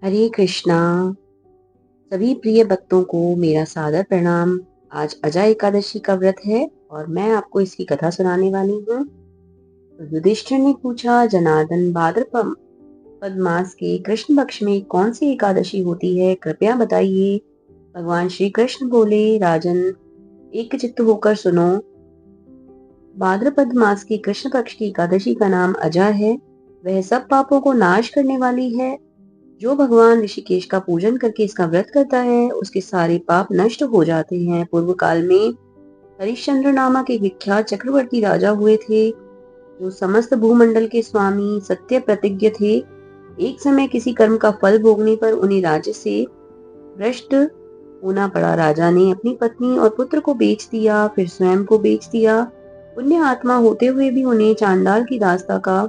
हरे कृष्णा। सभी प्रिय भक्तों को मेरा सादर प्रणाम। आज अजय एकादशी का व्रत है और मैं आपको इसकी कथा सुनाने वाली हूँ। तो युधिष्ठिर ने पूछा, जनार्दन, भाद्रपद मास के कृष्ण पक्ष में कौन सी एकादशी होती है, कृपया बताइए। भगवान श्री कृष्ण बोले, राजन, एक चित्त होकर सुनो। भाद्रपद मास की कृष्ण पक्ष की एकादशी का नाम अजा है। वह सब पापों को नाश करने वाली है। जो भगवान ऋषिकेश का पूजन करके इसका व्रत करता है, उसके सारे पाप नष्ट हो जाते हैं। पूर्व काल में हरिश्चंद्र नामक एक विख्यात चक्रवर्ती राजा हुए थे, जो समस्त भूमंडल के स्वामी सत्य प्रतिज्ञ थे। एक समय किसी कर्म का फल भोगने पर उन्हें राज्य से भ्रष्ट होना पड़ा। राजा ने अपनी पत्नी और पुत्र को बेच दिया, फिर स्वयं को बेच दिया। पुण्य आत्मा होते हुए भी उन्हें चांडाल की दास्ता का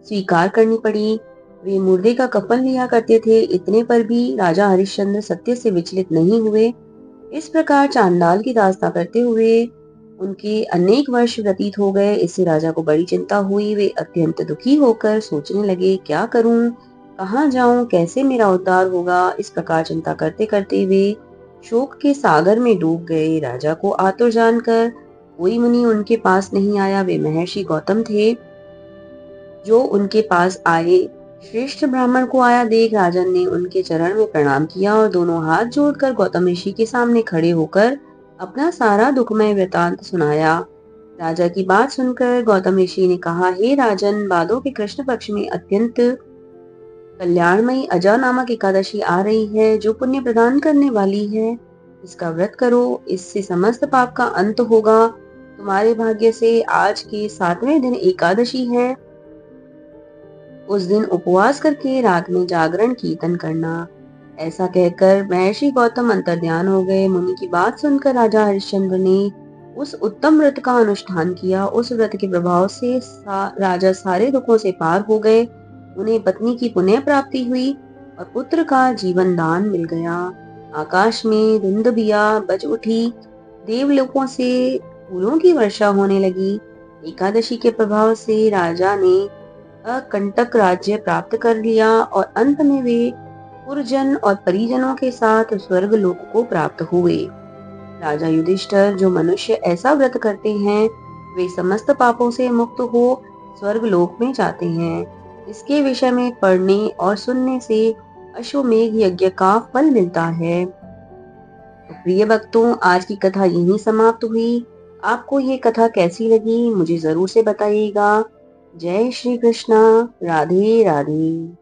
स्वीकार करनी पड़ी। वे मुर्दे का कफन लिया करते थे, इतने पर भी राजा हरिश्चंद्र सत्य से विचलित नहीं हुए। इस प्रकार चांडाल की दास्ता करते हुए उनके अनेक वर्ष व्यतीत हो गए। इससे राजा को बड़ी चिंता हुई। वे अत्यंत दुखी होकर सोचने लगे, क्या करूं, कहाँ जाऊं, कैसे मेरा उद्धार होगा। इस प्रकार चिंता करते करते वे शोक के सागर में डूब गए। राजा को आतुर जानकर कोई मुनि उनके पास नहीं आया। वे महर्षि गौतम थे जो उनके पास आए। श्रेष्ठ ब्राह्मण को आया देख राजन ने उनके चरण में प्रणाम किया और दोनों हाथ जोड़कर गौतम ऋषि के सामने खड़े होकर अपना सारा दुखमय वृतांत सुनाया। राजा की बात सुनकर गौतम ऋषि ने कहा, हे राजन, भादों के कृष्ण पक्ष में अत्यंत कल्याणमयी अजा नामक एकादशी आ रही है, जो पुण्य प्रदान करने वाली है। इसका व्रत करो, इससे समस्त पाप का अंत होगा। तुम्हारे भाग्य से आज के 7वें दिन एकादशी है। उस दिन उपवास करके रात में जागरण कीर्तन करना। ऐसा कहकर महर्षि गौतम अंतर्ध्यान हो गए। मुनि की बात सुनकर राजा हरिश्चंद्र ने उस उत्तम व्रत का अनुष्ठान किया। उस व्रत के प्रभाव से राजा सारे दुखों से पार हो गए। उन्हें पत्नी की पुण्य प्राप्ति हुई और पुत्र का जीवन दान मिल गया। आकाश में धुंधबिया बज उठी, देवलोकों से फूलों की वर्षा होने लगी। एकादशी के प्रभाव से राजा ने अकंटक राज्य प्राप्त कर लिया और अंत में वे पुरजन और परिजनों के साथ स्वर्ग लोक को प्राप्त हुए। राजा युधिष्ठिर, जो मनुष्य ऐसा व्रत करते हैं, वे समस्त पापों से मुक्त हो स्वर्ग लोक में जाते हैं। इसके विषय में पढ़ने और सुनने से अश्वमेध यज्ञ का फल मिलता है। तो प्रिय भक्तों, आज की कथा यहीं समाप्त हुई। आपको ये कथा कैसी लगी मुझे जरूर से बताइएगा। जय श्री कृष्णा। राधे राधे।